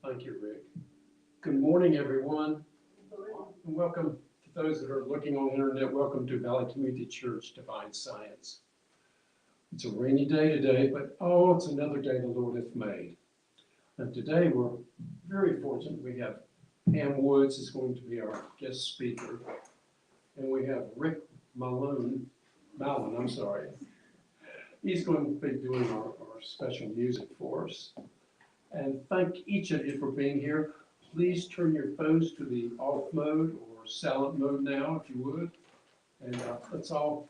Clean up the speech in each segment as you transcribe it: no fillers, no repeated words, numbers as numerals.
Thank you, Rick. Good morning, everyone, and welcome to those that are looking on the internet. Welcome to Valley Community Church Divine Science. It's a rainy day today, but oh, it's another day the Lord hath made. And today we're very fortunate. We have Pam Woods is going to be our guest speaker, and we have Rick Mallon, He's going to be doing our special music for us. And thank each of you for being here. Please turn your phones to the off mode or silent mode now, if you would. And let's all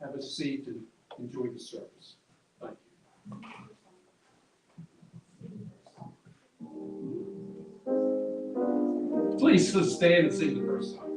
have a seat and enjoy the service. Thank you. Please let's stand and sing the first song.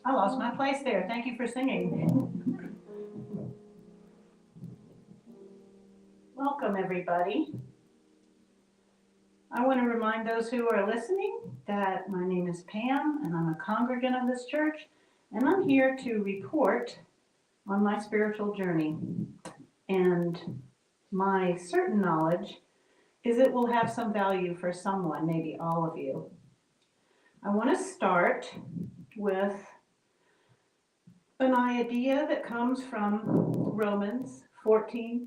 I lost my place there. Thank you for singing. Welcome, everybody. I want to remind those who are listening that my name is Pam, and I'm a congregant of this church, and I'm here to report on my spiritual journey. And my certain knowledge is it will have some value for someone, maybe all of you. I want to start with an idea that comes from Romans 14,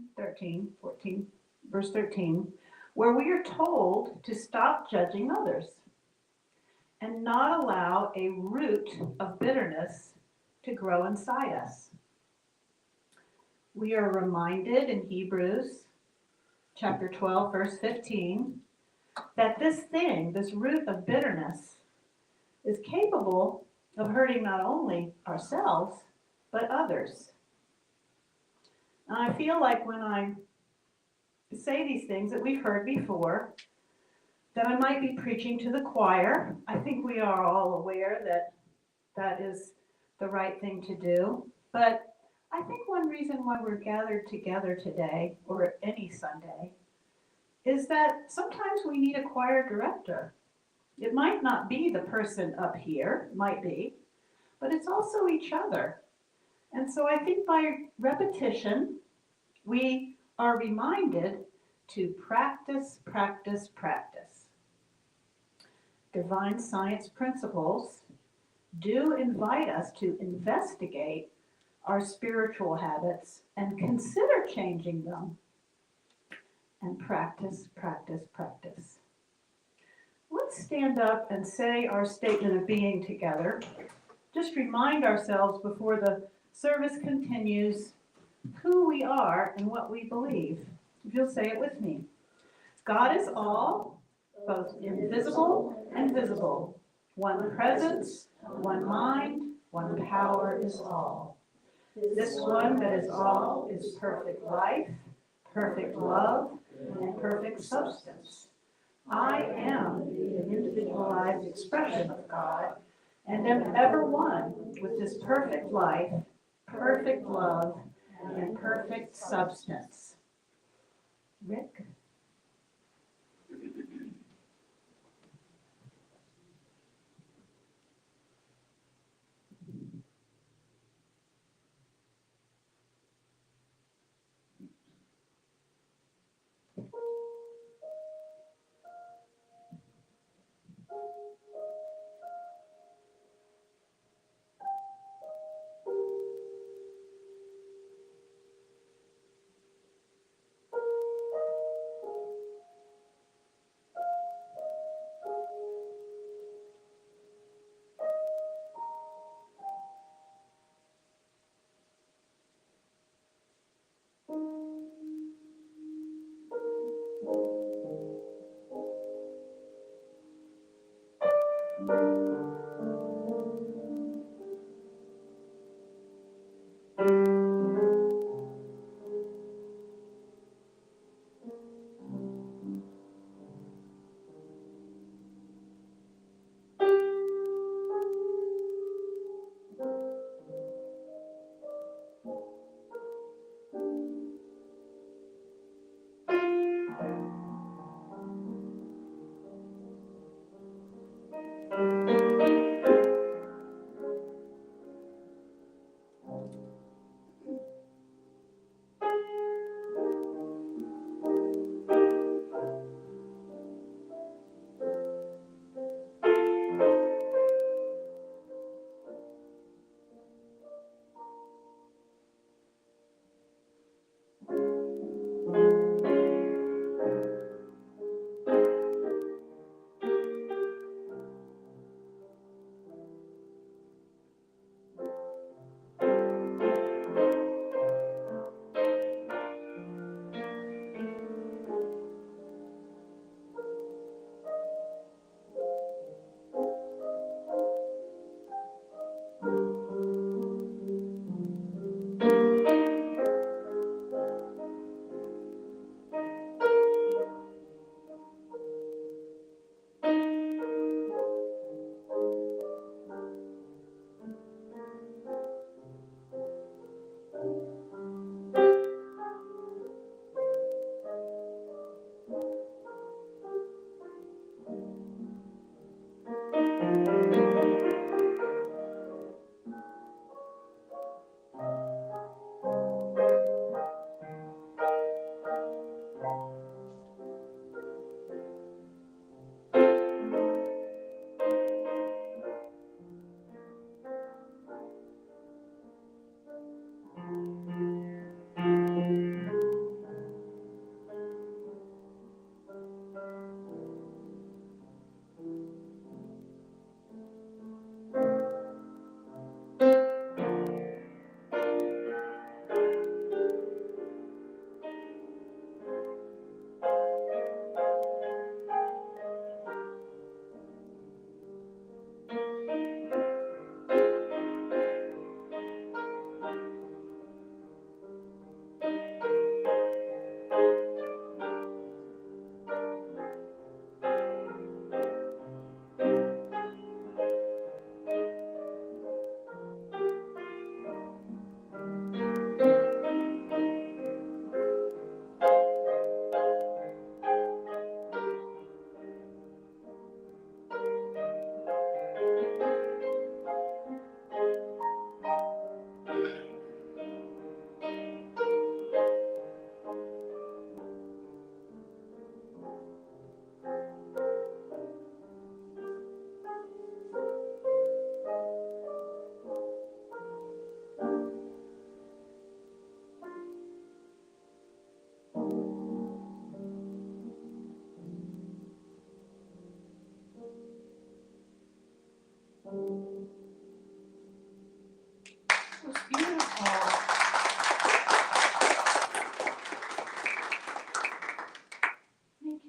verse 13, where we are told to stop judging others and not allow a root of bitterness to grow inside us. We are reminded in Hebrews chapter 12, verse 15, that this root of bitterness, is capable of hurting not only ourselves, but others. And I feel like when I say these things that we've heard before, that I might be preaching to the choir. I think we are all aware that that is the right thing to do. But I think one reason why we're gathered together today, or any Sunday, is that sometimes we need a choir director. It might not be the person up here, might be, but it's also each other. And so I think by repetition, we are reminded to practice, practice, practice. Divine science principles do invite us to investigate our spiritual habits and consider changing them. And practice, practice, practice. Let's stand up and say our statement of being together. Just remind ourselves before the service continues who we are and what we believe. If you'll say it with me. God is all, both invisible and visible. One presence, one mind, one power is all. This one that is all is perfect life, perfect love, and perfect substance. I am the individualized expression of God and am ever one with this perfect life, perfect love, and perfect substance. Rick?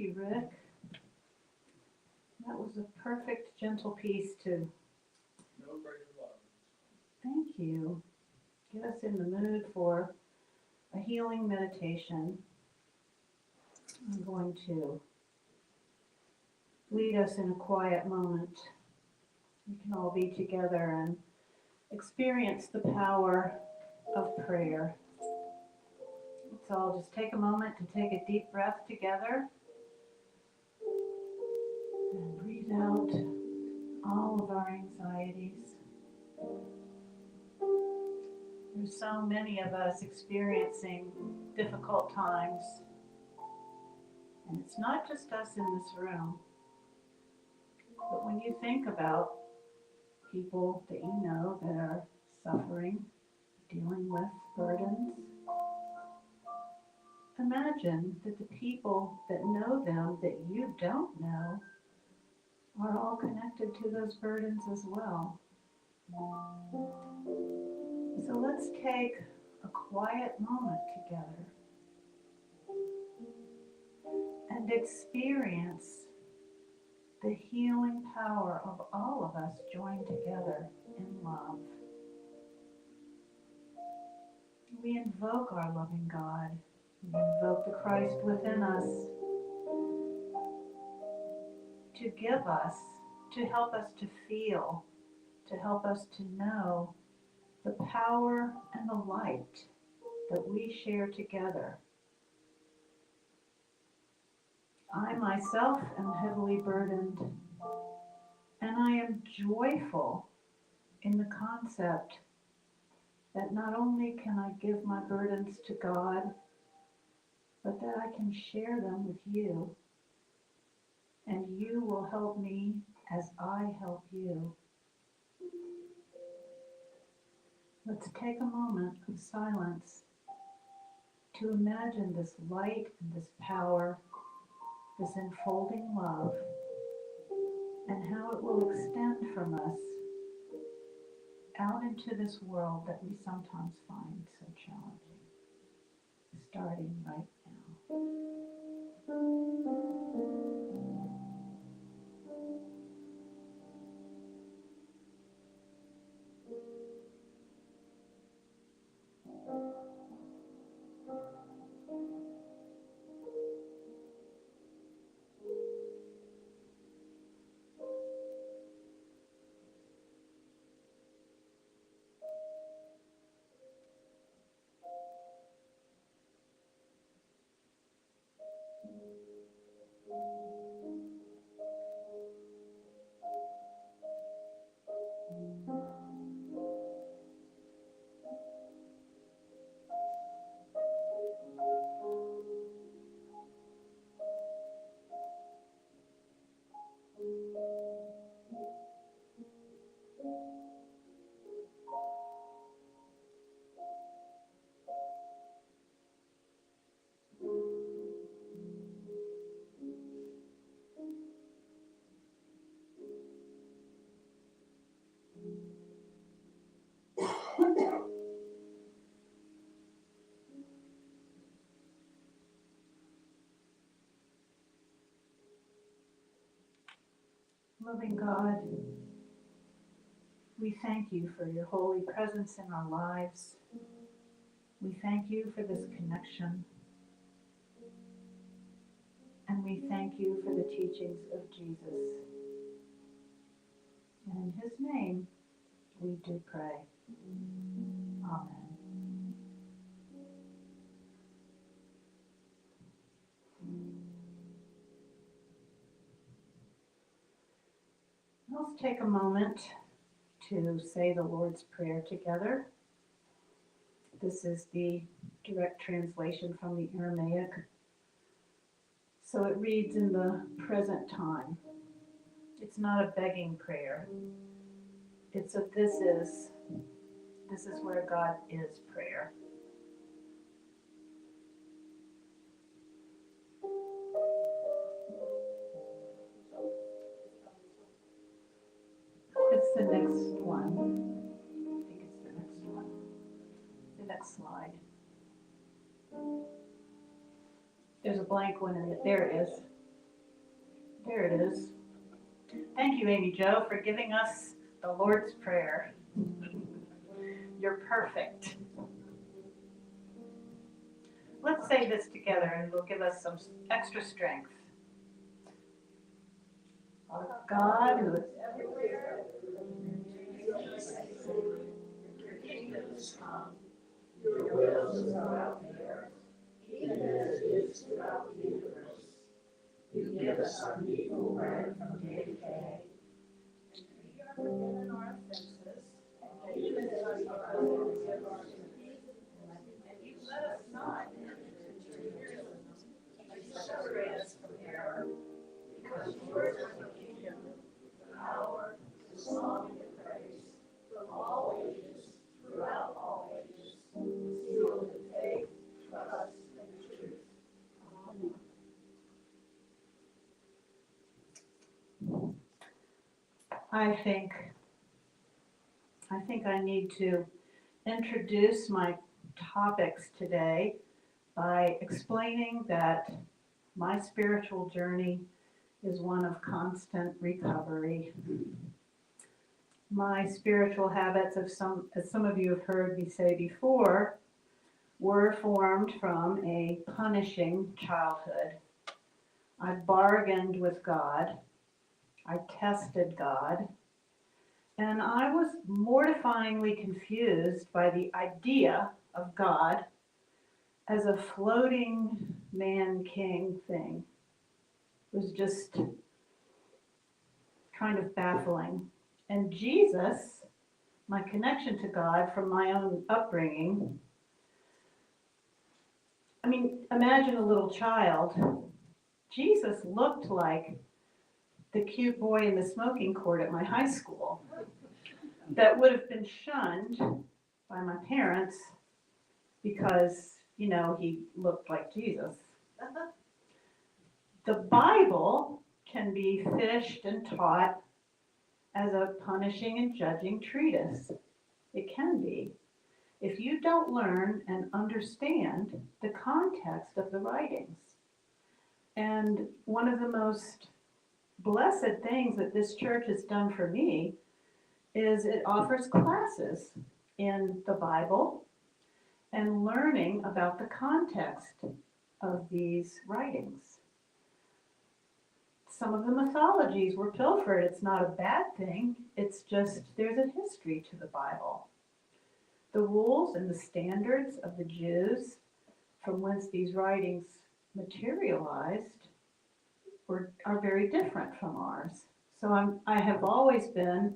you, Rick. That was a perfect, gentle piece to, No greater love. thank you. Get us in the mood for a healing meditation. I'm going to lead us in a quiet moment. We can all be together and experience the power of prayer. So I'll just take a moment to take a deep breath together and breathe out all of our anxieties. There's so many of us experiencing difficult times. And it's not just us in this room, but when you think about people that you know that are suffering, dealing with burdens, imagine that the people that know them that you don't know are all connected to those burdens as well. So let's take a quiet moment together and experience the healing power of all of us joined together in love. We invoke our loving God. We invoke the Christ within us to give us, to help us to feel, to help us to know the power and the light that we share together. I myself am heavily burdened, and I am joyful in the concept that not only can I give my burdens to God, but that I can share them with you, and you will help me as I help you. Let's take a moment of silence to imagine this light and this power, this enfolding love, and how it will extend from us out into this world that we sometimes find so challenging. Starting right now. Loving God, we thank you for your holy presence in our lives. We thank you for this connection. And we thank you for the teachings of Jesus. And in his name, we do pray. Amen. Let's take a moment to say the Lord's Prayer together. This is the direct translation from the Aramaic. So it reads in the present time. It's not a begging prayer. It's a this is where God is prayer. It's the next one. I think it's the next one. The next slide. There's a blank one in it. There it is. There it is. Thank you, Amy Jo, for giving us the Lord's Prayer. You're perfect. Let's say this together and it'll give us some extra strength. Our God who is everywhere, your kingdom is come, your will is throughout the earth, even as it is throughout the universe. You give us our needful bread from day to day. We are forgiven our offenses, and you let us forgive our enemies. And you let us not enter into temptation, but separate us from error. Because yours is the kingdom, the power, the song, and the praise, from all ages, throughout all ages, sealed in faith, trust, and truth. Amen. I think I need to introduce my topics today by explaining that my spiritual journey is one of constant recovery. My spiritual habits, as some of you have heard me say before, were formed from a punishing childhood. I bargained with God. I tested God. And I was mortifyingly confused by the idea of God as a floating man-king thing. It was just kind of baffling. And Jesus, my connection to God from my own upbringing, I mean, imagine a little child. Jesus looked like the cute boy in the smoking court at my high school that would have been shunned by my parents because, he looked like Jesus. The Bible can be fished and taught as a punishing and judging treatise. It can be. If you don't learn and understand the context of the writings. And one of the most blessed things that this church has done for me is it offers classes in the Bible and learning about the context of these writings. Some of the mythologies were pilfered. It's not a bad thing. It's just there's a history to the Bible. The rules and the standards of the Jews from whence these writings materialized are very different from ours. So I have always been,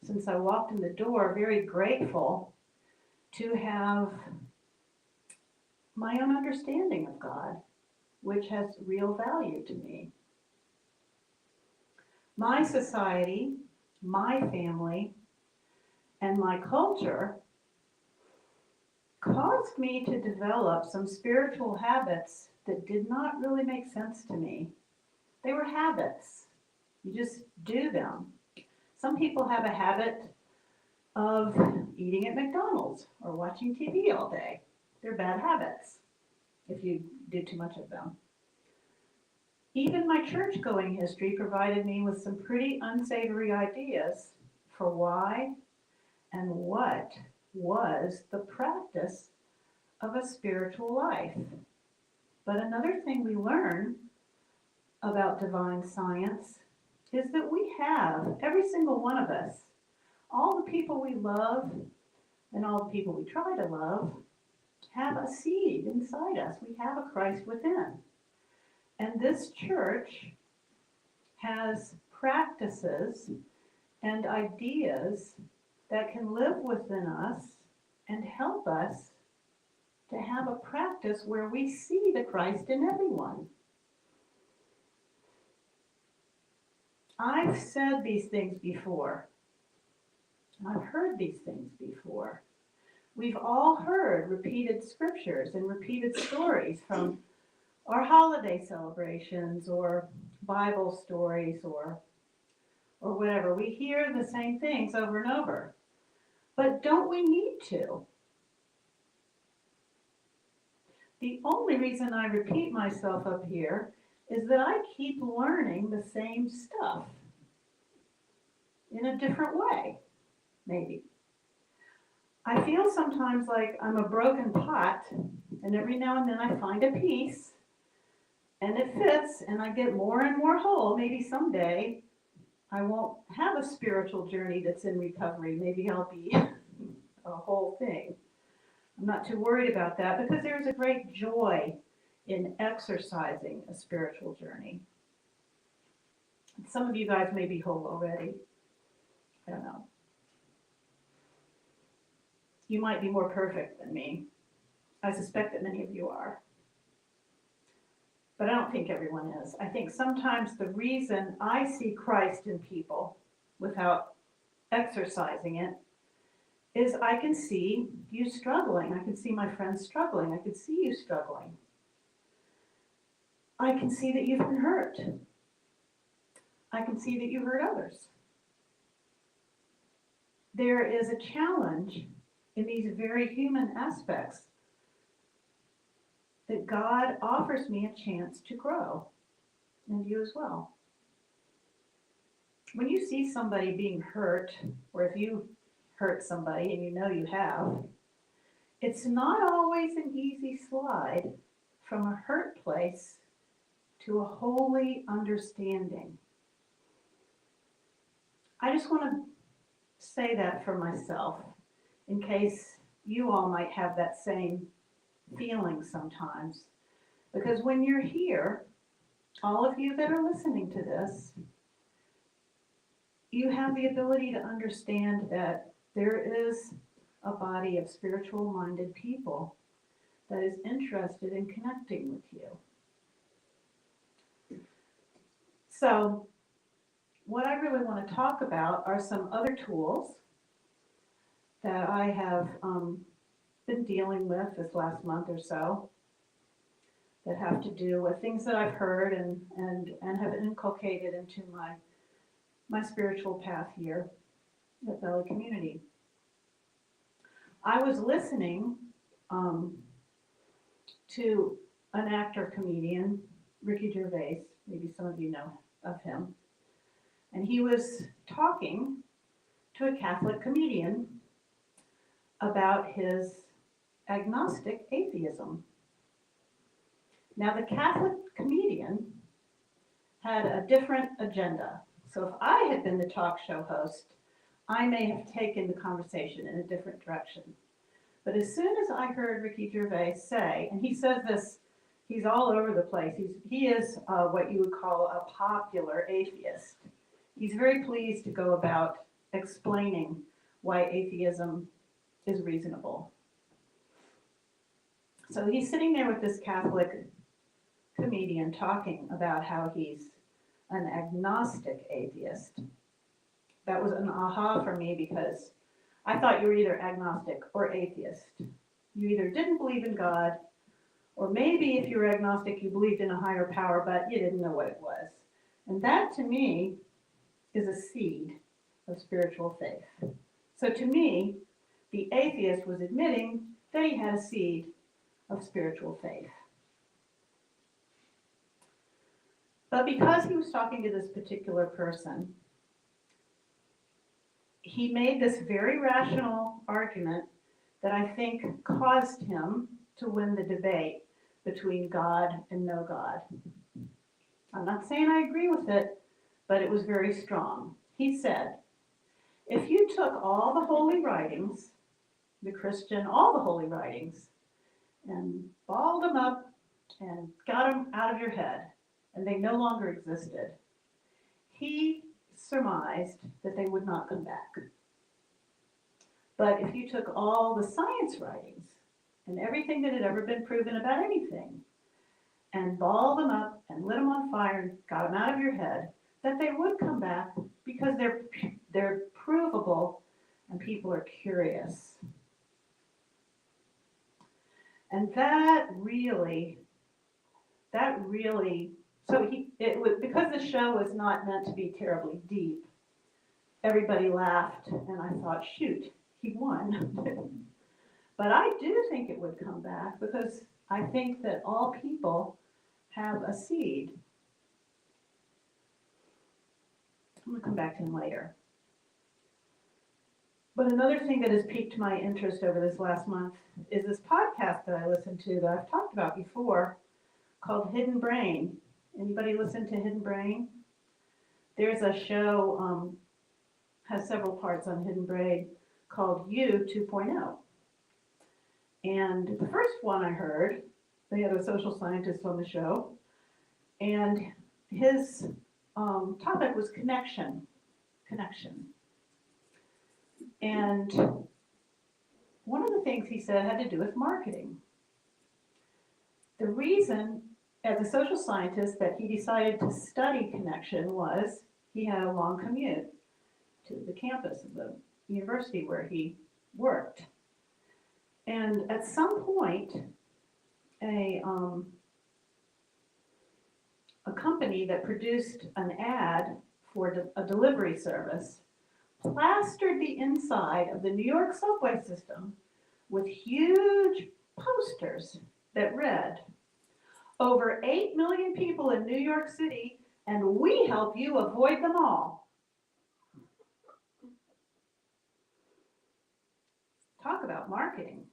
since I walked in the door, very grateful to have my own understanding of God, which has real value to me. My society, my family, and my culture caused me to develop some spiritual habits that did not really make sense to me. They were habits. You just do them. Some people have a habit of eating at McDonald's or watching TV all day. They're bad habits if you do too much of them. Even my church-going history provided me with some pretty unsavory ideas for why and what was the practice of a spiritual life. But another thing we learn about divine science is that we have, every single one of us, all the people we love and all the people we try to love, have a seed inside us. We have a Christ within. And this church has practices and ideas that can live within us and help us to have a practice where we see the Christ in everyone. I've said these things before. I've heard these things before. We've all heard repeated scriptures and repeated stories from our holiday celebrations or Bible stories or whatever. We hear the same things over and over. But don't we need to? The only reason I repeat myself up here is that I keep learning the same stuff in a different way, maybe. I feel sometimes like I'm a broken pot, and every now and then I find a piece, and it fits, and I get more and more whole. Maybe someday I won't have a spiritual journey that's in recovery. Maybe I'll be a whole thing. I'm not too worried about that because there's a great joy in exercising a spiritual journey. Some of you guys may be whole already. I don't know. You might be more perfect than me. I suspect that many of you are. But I don't think everyone is. I think sometimes the reason I see Christ in people without exercising it is I can see you struggling. I can see my friends struggling. I can see you struggling. I can see that you've been hurt. I can see that you hurt others. There is a challenge in these very human aspects that God offers me a chance to grow, and you as well. When you see somebody being hurt, or if you hurt somebody and you know you have, it's not always an easy slide from a hurt place to a holy understanding. I just want to say that for myself, in case you all might have that same feeling sometimes. Because when you're here, all of you that are listening to this, you have the ability to understand that there is a body of spiritual-minded people that is interested in connecting with you. So, what I really want to talk about are some other tools that I have been dealing with this last month or so that have to do with things that I've heard and have inculcated into my spiritual path here at Valley Community. I was listening to an actor comedian, Ricky Gervais, maybe some of you know of him, and he was talking to a Catholic comedian about his agnostic atheism. Now, the Catholic comedian had a different agenda. So if I had been the talk show host, I may have taken the conversation in a different direction. But as soon as I heard Ricky Gervais say, and he says this, he's all over the place. He is what you would call a popular atheist. He's very pleased to go about explaining why atheism is reasonable. So he's sitting there with this Catholic comedian talking about how he's an agnostic atheist. That was an aha for me because I thought you were either agnostic or atheist. You either didn't believe in God, or maybe if you were agnostic, you believed in a higher power, but you didn't know what it was. And that to me is a seed of spiritual faith. So to me, the atheist was admitting that he had a seed of spiritual faith. But because he was talking to this particular person, he made this very rational argument that I think caused him to win the debate between God and no God. I'm not saying I agree with it, but it was very strong. He said, if you took all the holy writings, all the holy writings, and balled them up and got them out of your head, and they no longer existed, he surmised that they would not come back. But if you took all the science writings and everything that had ever been proven about anything and balled them up and lit them on fire and got them out of your head, that they would come back because they're provable and people are curious. And that really, so because the show was not meant to be terribly deep, everybody laughed and I thought, shoot, he won. But I do think it would come back because I think that all people have a seed I'm going to come back to him later. But another thing that has piqued my interest over this last month is this podcast that I listened to that I've talked about before called Hidden Brain. Anybody listen to Hidden Brain? There's a show, has several parts on Hidden Brain called You 2.0. And the first one I heard, they had a social scientist on the show, and his topic was connection. And one of the things he said had to do with marketing. The reason, as a social scientist, that he decided to study connection was he had a long commute to the campus of the university where he worked. And at some point, a company that produced an ad for a delivery service plastered the inside of the New York subway system with huge posters that read, "Over 8 million people in New York City, and we help you avoid them all." Talk about marketing.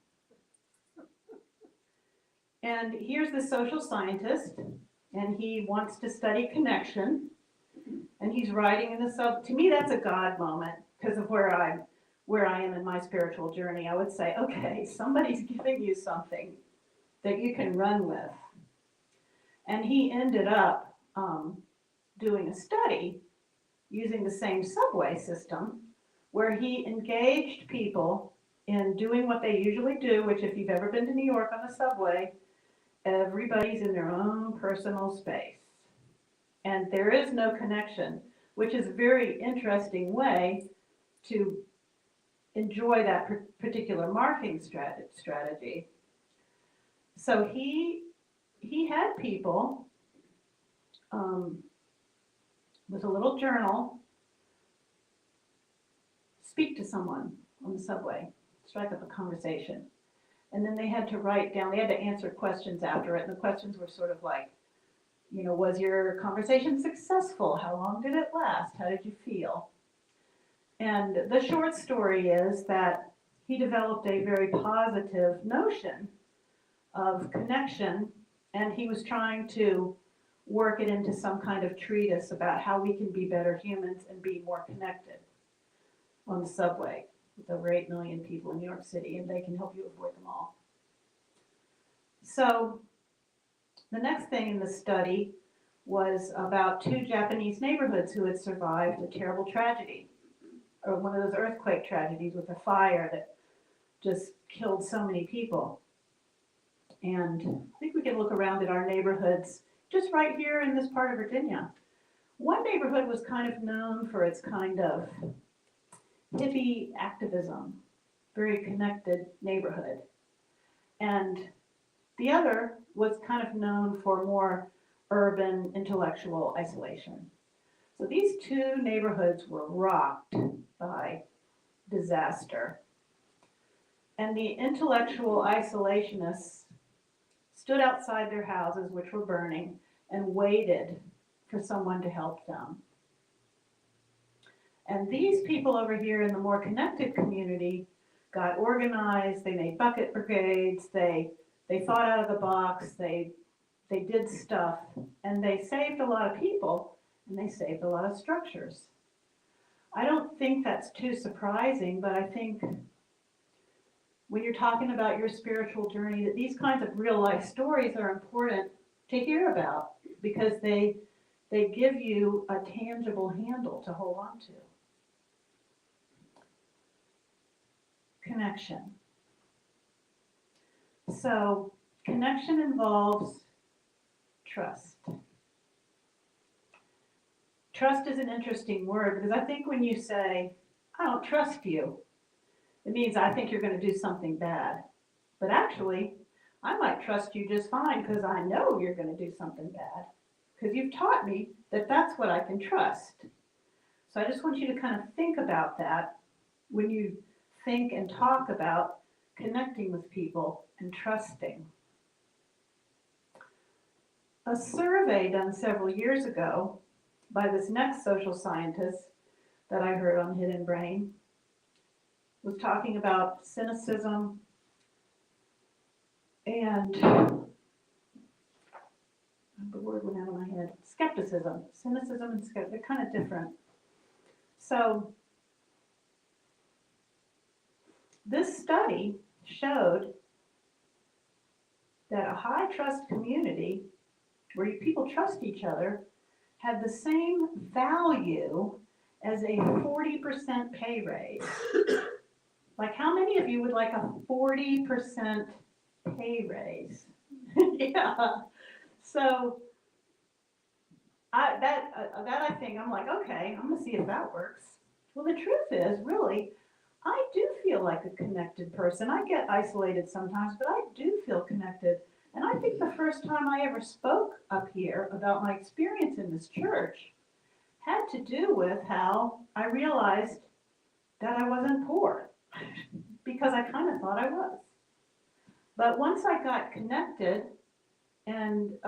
And here's the social scientist, and he wants to study connection, and he's writing in the to me that's a God moment, because of where I am in my spiritual journey. I would say, okay, somebody's giving you something that you can run with. And he ended up doing a study using the same subway system where he engaged people in doing what they usually do, which if you've ever been to New York on the subway, everybody's in their own personal space. And there is no connection, which is a very interesting way to enjoy that particular marketing strategy. So he had people with a little journal speak to someone on the subway, strike up a conversation. And then they had to write down, they had to answer questions after it. And the questions were sort of like, was your conversation successful? How long did it last? How did you feel? And the short story is that he developed a very positive notion of connection, and he was trying to work it into some kind of treatise about how we can be better humans and be more connected on the subway with over 8 million people in New York City, and they can help you avoid them all. So the next thing in the study was about 2 Japanese neighborhoods who had survived a terrible tragedy, or one of those earthquake tragedies with a fire that just killed so many people. And I think we can look around at our neighborhoods just right here in this part of Virginia. One neighborhood was kind of known for its kind of hippie activism, very connected neighborhood. And the other was kind of known for more urban intellectual isolation. So these 2 neighborhoods were rocked by disaster. And the intellectual isolationists stood outside their houses, which were burning, and waited for someone to help them. And these people over here in the more connected community got organized, they made bucket brigades, they thought out of the box, they did stuff, and they saved a lot of people, and they saved a lot of structures. I don't think that's too surprising, but I think when you're talking about your spiritual journey, that these kinds of real life stories are important to hear about, because they give you a tangible handle to hold on to. Connection. So connection involves trust. Trust is an interesting word, because I think when you say, I don't trust you, it means I think you're going to do something bad. But actually, I might trust you just fine because I know you're going to do something bad, because you've taught me that that's what I can trust. So I just want you to kind of think about that when you think and talk about connecting with people and trusting. A survey done several years ago by this next social scientist that I heard on Hidden Brain, was talking about cynicism and the word went out of my head. Skepticism. Cynicism and skepticism, they're kind of different. So this study showed that a high trust community where people trust each other had the same value as a 40% pay raise. Like, how many of you would like a 40% pay raise? Yeah. So that I think, I'm like, okay, I'm gonna see if that works. Well, the truth is, really, I do feel like a connected person. I get isolated sometimes, but I do feel connected. And I think the first time I ever spoke up here about my experience in this church had to do with how I realized that I wasn't poor, because I kind of thought I was. But once I got connected and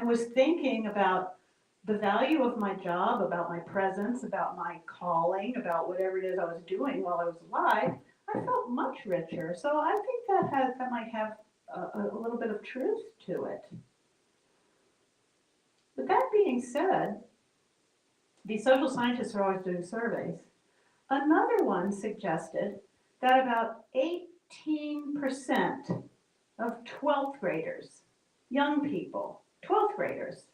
was thinking about the value of my job, about my presence, about my calling, about whatever it is I was doing while I was alive, I felt much richer. So I think that might have a little bit of truth to it. But that being said, these social scientists are always doing surveys. Another one suggested that about 18% of 12th graders, young people, 12th graders,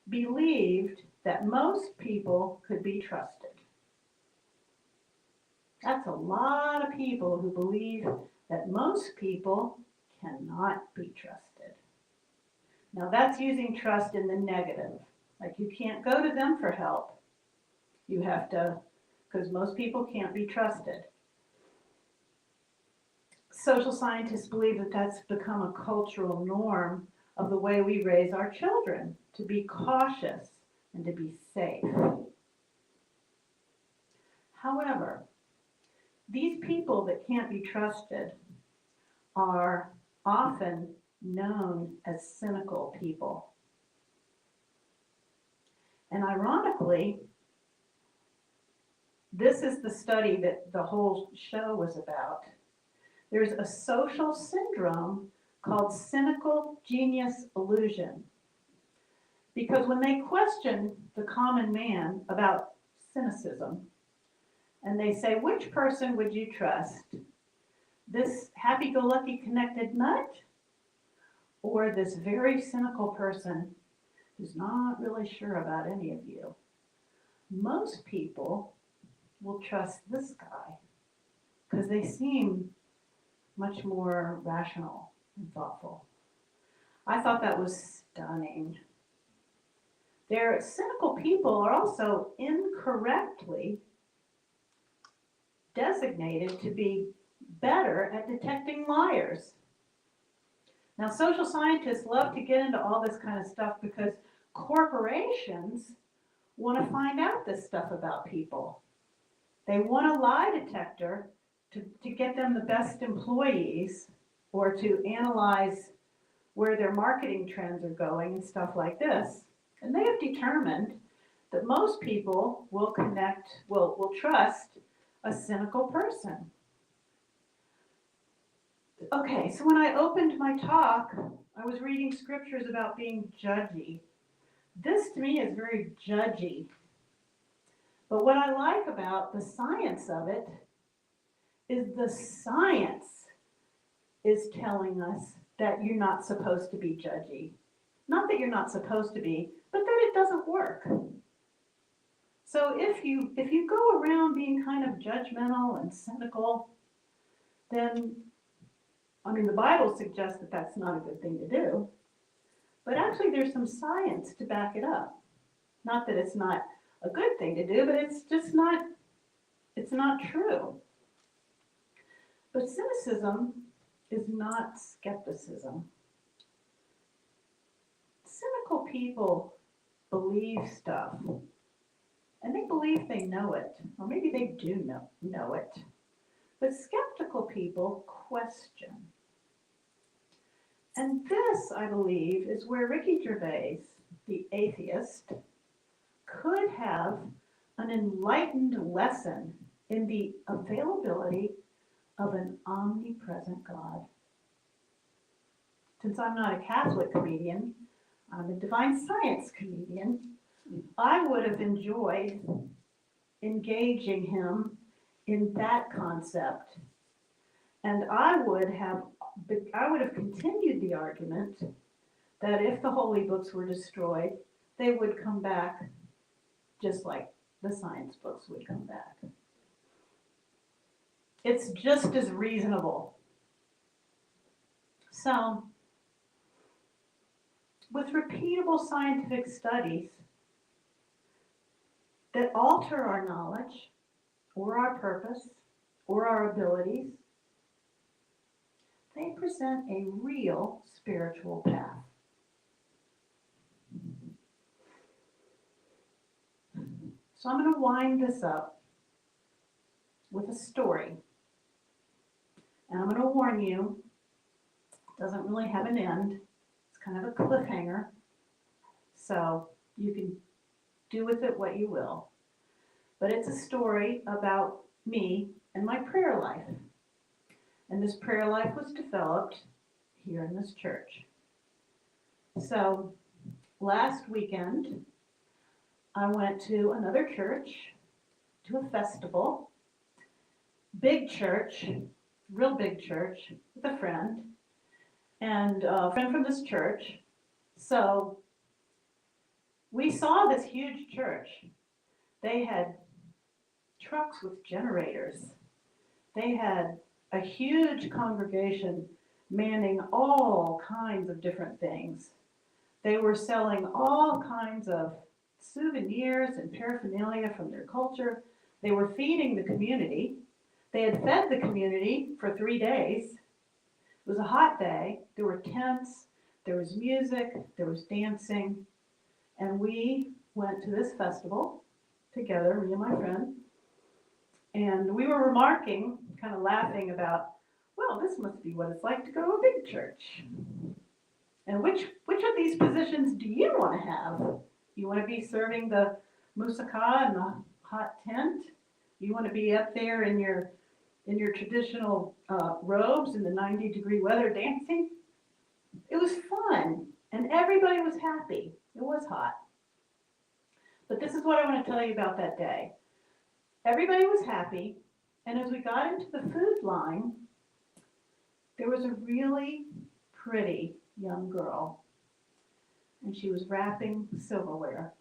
believed that most people could be trusted. That's a lot of people who believe that most people cannot be trusted. Now that's using trust in the negative. Like, you can't go to them for help. You have to, because most people can't be trusted. Social scientists believe that that's become a cultural norm of the way we raise our children, to be cautious and to be safe. However, these people that can't be trusted are often known as cynical people. And ironically, this is the study that the whole show was about. There's a social syndrome called cynical genius illusion. Because when they question the common man about cynicism, and they say, which person would you trust? This happy-go-lucky connected nut, or this very cynical person who's not really sure about any of you? Most people will trust this guy because they seem much more rational and thoughtful. I thought that was stunning. Their cynical people are also incorrectly designated to be better at detecting liars. Now, social scientists love to get into all this kind of stuff because corporations want to find out this stuff about people. They want a lie detector to get them the best employees, or to analyze where their marketing trends are going and stuff like this. And they have determined that most people will trust a cynical person. Okay, so when I opened my talk, I was reading scriptures about being judgy. This to me is very judgy. But what I like about the science of it is the science is telling us that you're not supposed to be judgy. Not that you're not supposed to be, but that it doesn't work. So if you go around being kind of judgmental and cynical, then, I mean, the Bible suggests that that's not a good thing to do. But actually there's some science to back it up. Not that it's not a good thing to do, but it's just not, it's not true. But cynicism is not skepticism. Cynical people believe stuff, and they believe they know it, or maybe they do know it. But skeptical people question. And this, I believe, is where Ricky Gervais, the atheist, have an enlightened lesson in the availability of an omnipresent God. Since I'm not a Catholic comedian, I'm a divine science comedian, I would have enjoyed engaging him in that concept. And I would have continued the argument that if the holy books were destroyed, they would come back just like the science books would come back. It's just as reasonable. So, with repeatable scientific studies that alter our knowledge or our purpose or our abilities, they present a real spiritual path. So I'm going to wind this up with a story. And I'm going to warn you, it doesn't really have an end. It's kind of a cliffhanger. So you can do with it what you will. But it's a story about me and my prayer life. And this prayer life was developed here in this church. So last weekend, I went to another church, to a festival, big church, real big church, with a friend, and a friend from this church. So we saw this huge church. They had trucks with generators. They had a huge congregation manning all kinds of different things. They were selling all kinds of souvenirs and paraphernalia from their culture. They were feeding the community. They had fed the community for 3 days. It was a hot day. There were tents, there was music, there was dancing. And we went to this festival together, me and my friend. And we were remarking, kind of laughing about, well, this must be what it's like to go to a big church. And which of these positions do you want to have? You want to be serving the moussaka in the hot tent? You want to be up there in your traditional robes in the 90-degree weather dancing? It was fun, and everybody was happy. It was hot. But this is what I want to tell you about that day. Everybody was happy, and as we got into the food line, there was a really pretty young girl, and she was wrapping silverware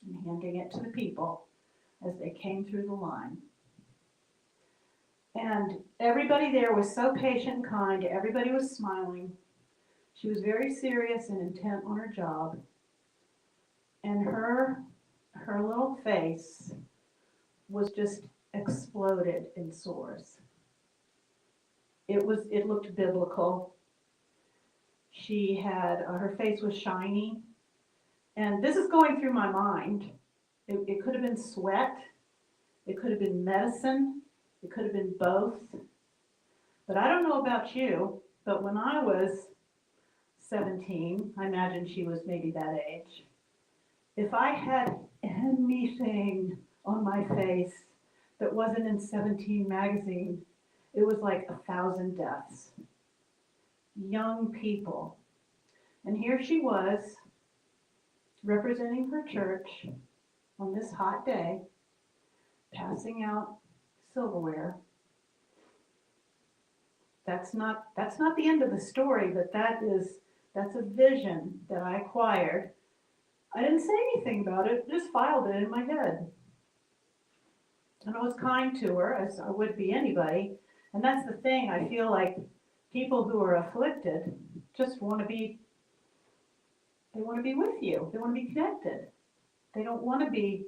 and handing it to the people as they came through the line. And everybody there was so patient and kind. Everybody was smiling. She was very serious and intent on her job. And her little face was just exploded in sores. It looked biblical. She had, her face was shiny. And this is going through my mind. It could have been sweat. It could have been medicine. It could have been both. But I don't know about you, but when I was 17, I imagine she was maybe that age, if I had anything on my face that wasn't in 17 magazine, it was like 1,000 deaths. Young people. And here she was, representing her church on this hot day, passing out silverware. That's not the end of the story, but that's a vision that I acquired. I didn't say anything about it, just filed it in my head. And I was kind to her, as I would be anybody. And that's the thing, I feel like people who are afflicted just want to be with you. They want to be connected. They don't want to be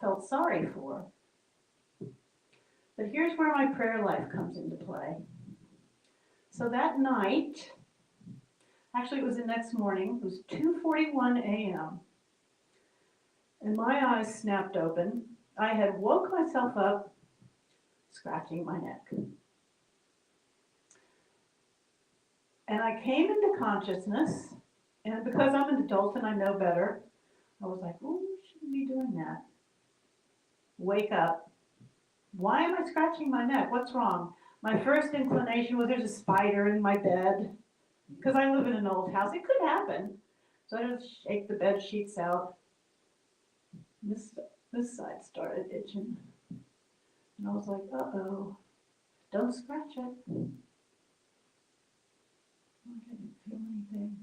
felt sorry for. But here's where my prayer life comes into play. So that night, actually it was the next morning, it was 2:41 a.m. and my eyes snapped open. I had woke myself up scratching my neck. And I came into consciousness, and because I'm an adult and I know better, I was like, oh, I shouldn't be doing that. Wake up. Why am I scratching my neck? What's wrong? My first inclination was there's a spider in my bed, because I live in an old house. It could happen. So I just shake the bed sheets out. This side started itching. And I was like, uh-oh, don't scratch it. I didn't feel anything.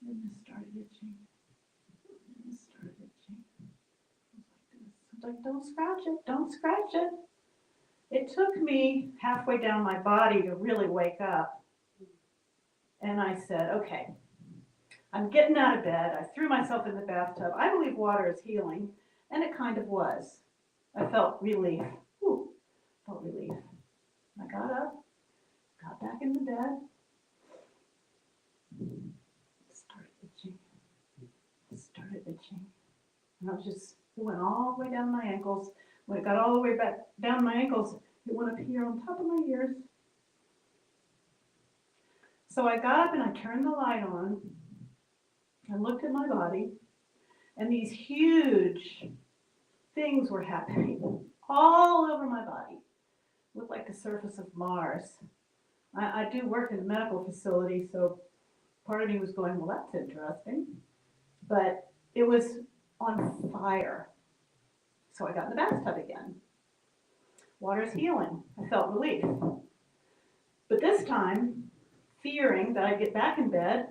Then this started itching. And this started itching. I was like, don't scratch it, don't scratch it. It took me halfway down my body to really wake up. And I said, okay, I'm getting out of bed. I threw myself in the bathtub. I believe water is healing, and it kind of was. I felt relief. Whew, felt relief. I got up, got back in the bed. It started itching. It started itching. And it went all the way down my ankles. When it got all the way back down my ankles, it went up here on top of my ears. So I got up and I turned the light on. I looked at my body, and these huge things were happening all over my body. It looked like the surface of Mars. I do work in a medical facility, so part of me was going, well, that's interesting. But it was on fire. So I got in the bathtub again. Water's healing. I felt relief. But this time, fearing that I'd get back in bed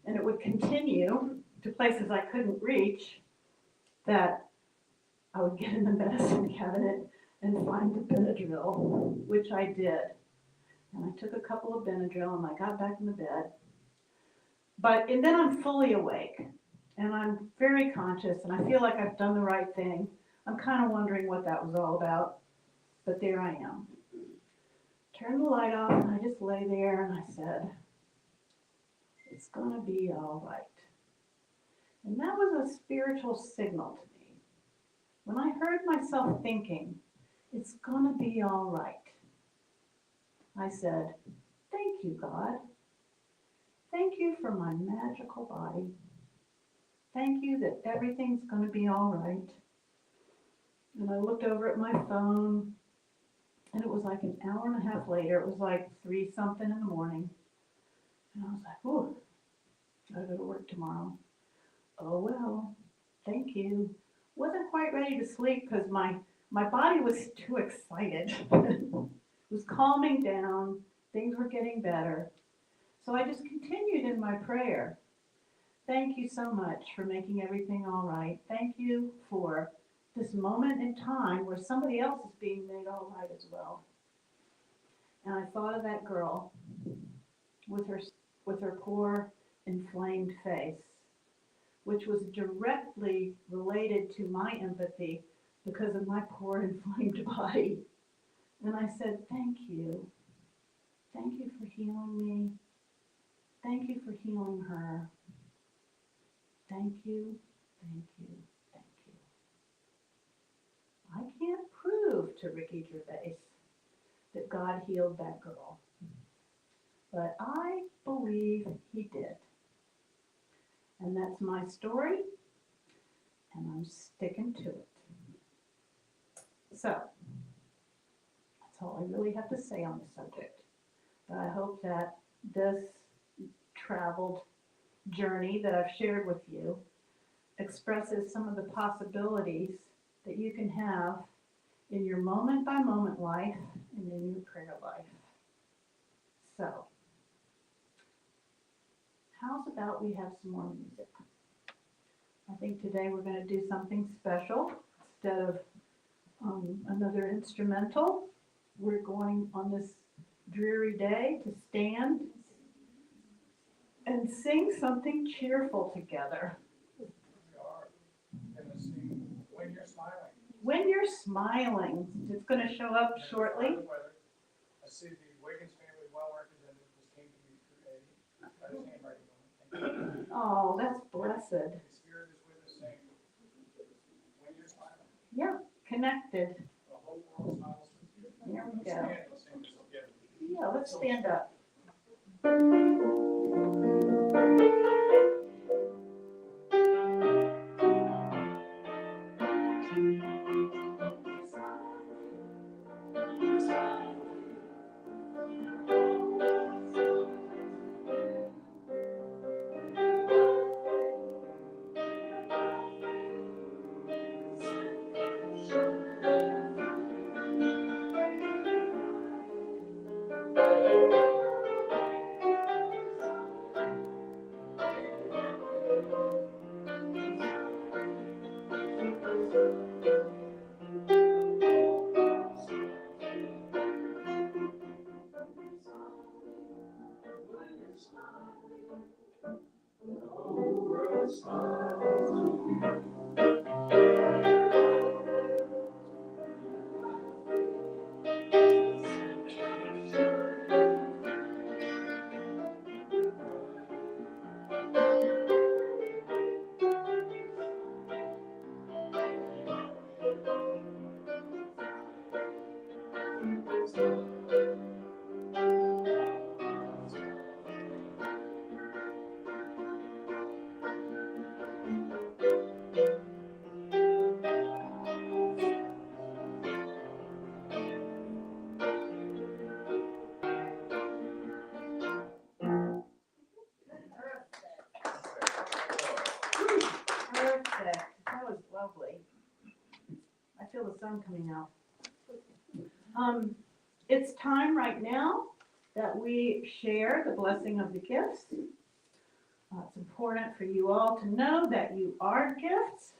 and it would continue to places I couldn't reach, that I would get in the medicine cabinet and find the Benadryl, which I did. And I took a couple of Benadryl and I got back in the bed. And then I'm fully awake and I'm very conscious and I feel like I've done the right thing. I'm kind of wondering what that was all about, but there I am. Turned the light off and I just lay there and I said, it's gonna be all right. And that was a spiritual signal to me. When I heard myself thinking, it's gonna be all right, I said, thank you, God. Thank you for my magical body. Thank you that everything's gonna be all right. And I looked over at my phone, and it was like an hour and a half later. It was like 3-something in the morning. And I was like, ooh, gotta go to work tomorrow. Oh well, thank you. Wasn't quite ready to sleep because my body was too excited. It was calming down. Things were getting better. So I just continued in my prayer. Thank you so much for making everything all right. Thank you for this moment in time where somebody else is being made all right as well. And I thought of that girl with her poor inflamed face, which was directly related to my empathy because of my poor inflamed body. And I said, thank you. Thank you for healing me. Thank you for healing her. Thank you, thank you, thank you. I can't prove to Ricky Gervais that God healed that girl, but I believe he did. And that's my story, and I'm sticking to it. So, that's all I really have to say on the subject. But I hope that this traveled journey that I've shared with you expresses some of the possibilities that you can have in your moment-by-moment life and in your prayer life. So, how's about we have some more music? I think today we're going to do something special. Instead of another instrumental, we're going on this dreary day to stand and sing something cheerful together. We are going to sing When You're Smiling. When You're Smiling. It's going to show up shortly. I see the Wiggins family well represented. This came to me through Eddie. Got his handwriting on it. Oh, that's blessed. The Spirit is with us saying, when you're smiling. Yeah, connected. The whole world smiles with you. There we Let's go. stand and sing this together. Yeah, let's stand up. Perfect. That was lovely. I feel the sun coming out. It's time right now that we share the blessing of the gifts. It's important for you all to know that you are gifts.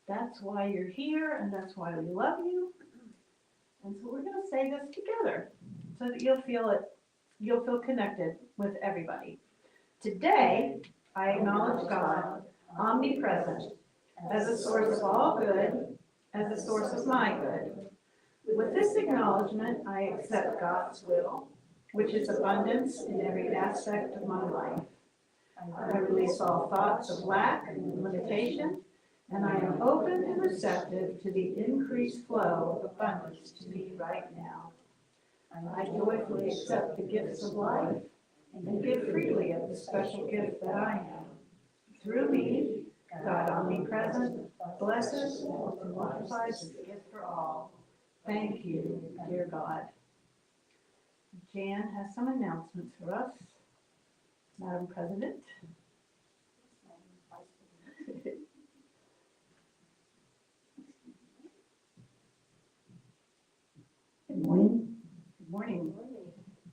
That's why you're here, and that's why we love you. And so we're going to say this together so that you'll feel connected with everybody. Today, I acknowledge God, omnipresent, as the source of all good, as the source of my good. With this acknowledgement, I accept God's will, which is abundance in every aspect of my life. I release all thoughts of lack and limitation, and I am open and receptive to the increased flow of abundance to me right now. I joyfully accept the gifts of life and give freely of the special gift that I am. Through me, God omnipresent blesses and multiplies His gift for all. Thank you, dear God. Jan has some announcements for us. Madam President. Good morning. Good morning.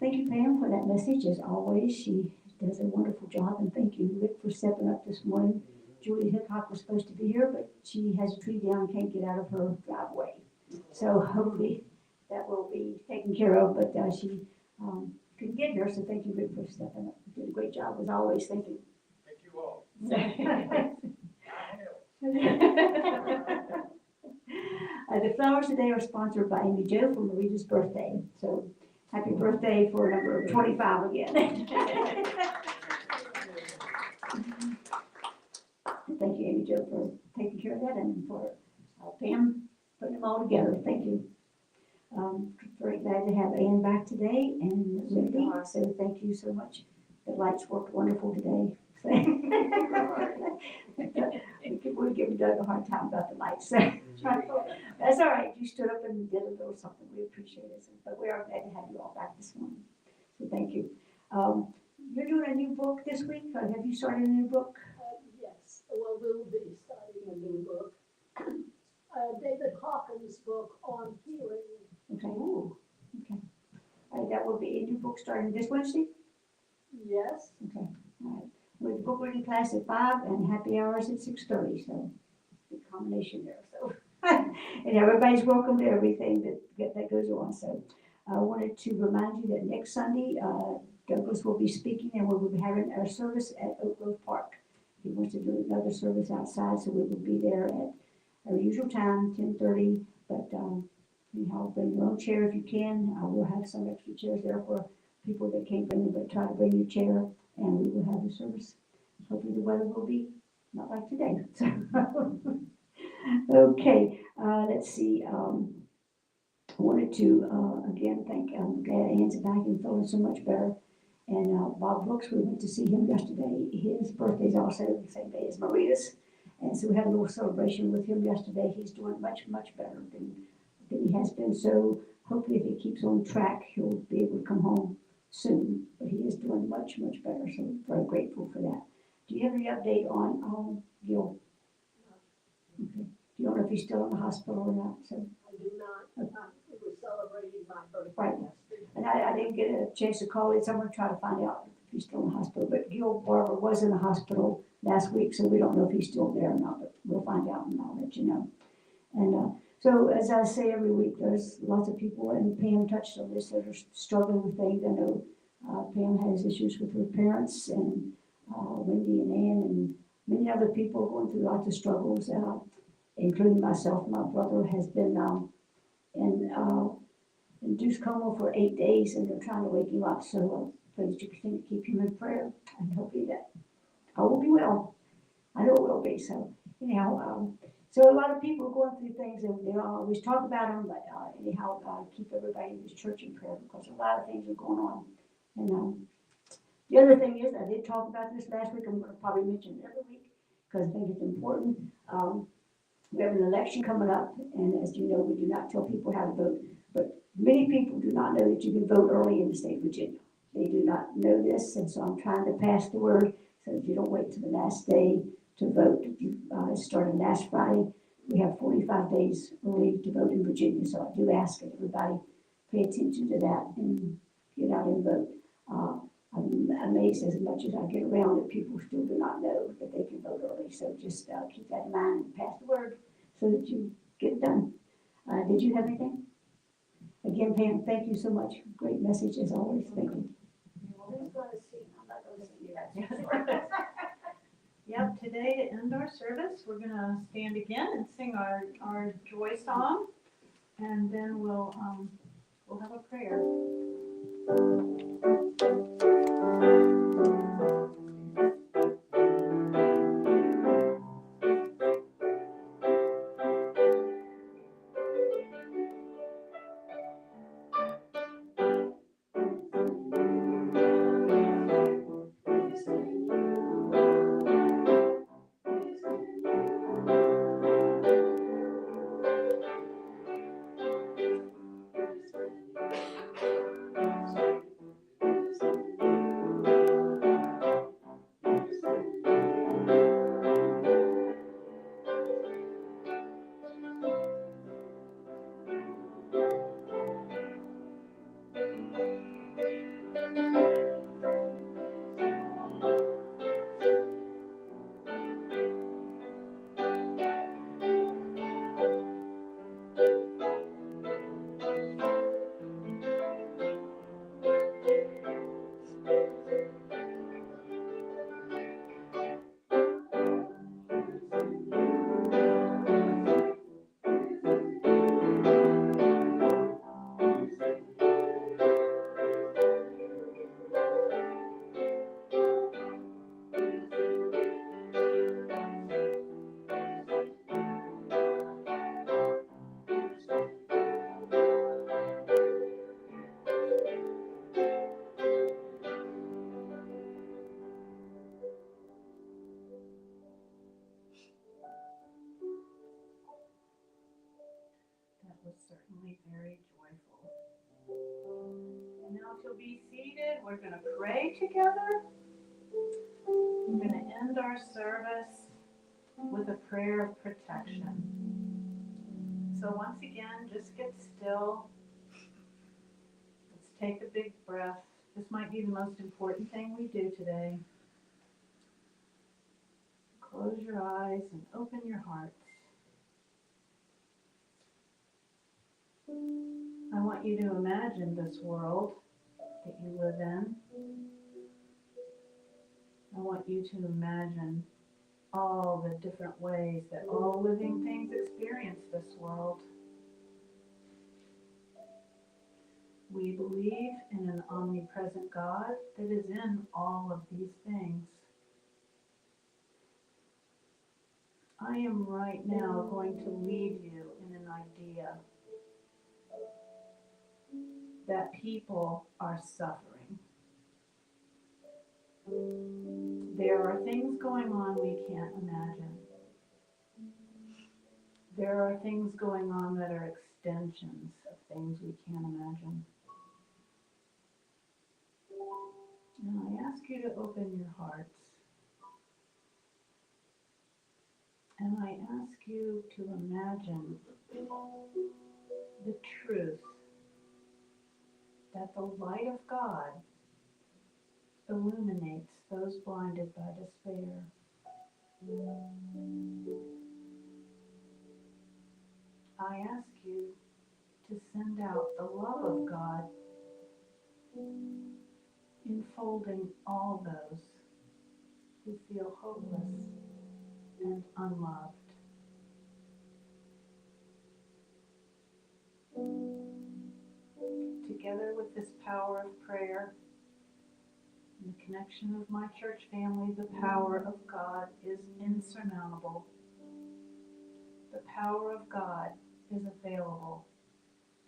Thank you, Pam, for that message. As always, she does a wonderful job, and thank you, Rick, for stepping up this morning. Julie Hickok was supposed to be here, but she has a tree down and can't get out of her driveway. So hopefully that will be taken care of, but she couldn't get here, so thank you, Rick, for stepping up. You did a great job, as always. Thank you. Thank you all. The flowers today are sponsored by Amy Jo for Marita's birthday. So happy birthday for number 25 again. Thank you, Amy Jo, for taking care of that, and for Pam putting them all together. Thank you. Very glad to have Ann back today, and Wendy, so thank you so much. The lights worked wonderful today. We're giving Doug a hard time about the lights. That's all right. You stood up and did a little something. We appreciate it. But we are glad to have you all back this morning. So thank you. You're doing a new book this week. Have you started a new book? Yes, well, we'll be starting a new book. David Hawkins' book on healing. Okay. Ooh. Okay. That will be a new book starting this Wednesday? Yes. Okay. All right. With book reading class at 5 and happy hours at 6:30. So good combination there. So and everybody's welcome to everything that goes on. So I wanted to remind you that next Sunday, Douglas will be speaking, and we will be having our service at Oak Grove Park. He wants to do another service outside, so we will be there at our usual time, 10:30. But anyhow, bring your own chair if you can. We'll have some extra chairs there for people that can't bring them, but try to bring your chair, and we will have the service. Hopefully the weather will be not like today. Okay, let's see. I wanted to again thank glad Ann's back and feeling so much better. And Bob Brooks, we went to see him yesterday. His birthday's also the same day as Maria's. And so we had a little celebration with him yesterday. He's doing much, much better than he has been. So hopefully if he keeps on track, he'll be able to come home soon. But he is doing much, much better. So we're very grateful for that. Do you have any update on Gil? Okay. You don't know if he's still in the hospital or not. So I do not. We were celebrating my birthday Right. yesterday. And I didn't get a chance to call in. Someone try to find out if he's still in the hospital. But Gil Barber was in the hospital last week, so we don't know if he's still there or not. But we'll find out and I'll let you know. And so as I say every week, there's lots of people, and Pam touched on this, that are struggling with things. I know Pam has issues with her parents, and Wendy and Ann and many other people going through lots of struggles, including myself. My brother has been in induced coma for 8 days, and they're trying to wake him up. So please you continue to keep him in prayer, and hopefully that I will be well. I know it will be. So anyhow, So a lot of people are going through things and they don't always talk about them, but anyhow, keep everybody in this church in prayer because a lot of things are going on. And the other thing is, I did talk about this last week, I'm gonna probably mention it every week because I think it's important. We have an election coming up, and as you know, we do not tell people how to vote, but many people do not know that you can vote early in the state of Virginia. They do not know this, and so I'm trying to pass the word so that you don't wait till the last day to vote. It started last Friday. We have 45 days early to vote in Virginia, so I do ask that everybody pay attention to that and get out and vote. I'm amazed as much as I get around that people still do not know that they can vote early. So just keep that in mind and pass the word so that you get it done. Did you have anything? Again, Pam, thank you so much. Great message as always. Thank you. Who's gonna sing? I'm not gonna sing. Yep, today to end our service, we're gonna stand again and sing our joy song, and then we'll have a prayer. That was certainly very joyful. And now to be seated, we're going to pray together. We're going to end our service with a prayer of protection. So once again, just get still. Let's take a big breath. This might be the most important thing we do today. Close your eyes and open your hearts. I want you to imagine this world that you live in. I want you to imagine all the different ways that all living things experience this world. We believe in an omnipresent God that is in all of these things. I am right now going to leave you in an idea that people are suffering. There are things going on we can't imagine. There are things going on that are extensions of things we can't imagine. And I ask you to open your hearts. And I ask you to imagine the truth that the light of God illuminates those blinded by despair. I ask you to send out the love of God, enfolding all those who feel hopeless and unloved. Together with this power of prayer and the connection of my church family, the power of God is insurmountable. power of God is available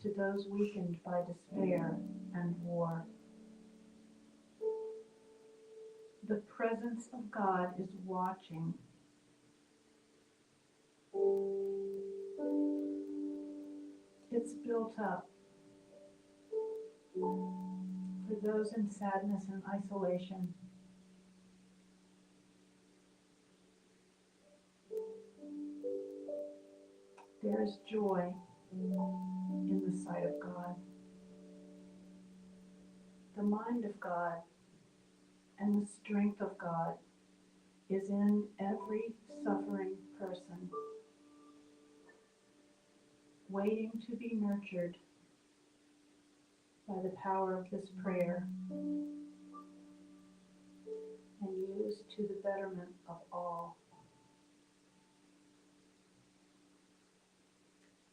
to those weakened by despair and war. The presence of God is watching. It's built up for those in sadness and isolation. There is joy in the sight of God. The mind of God and the strength of God is in every suffering person, waiting to be nurtured by the power of this prayer and used to the betterment of all.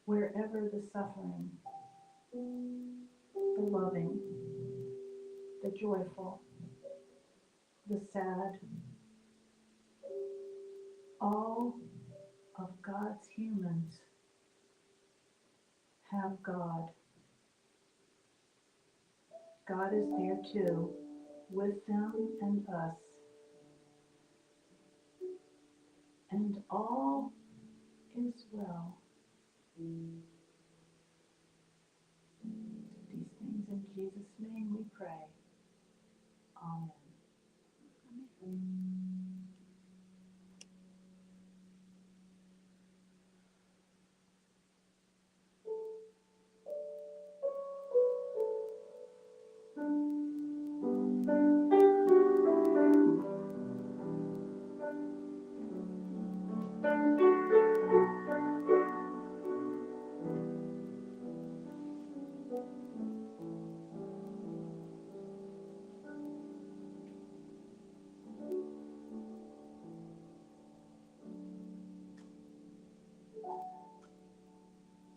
Wherever the suffering, the loving, the joyful, the sad, all of God's humans have God. God is there too, with them and us. And all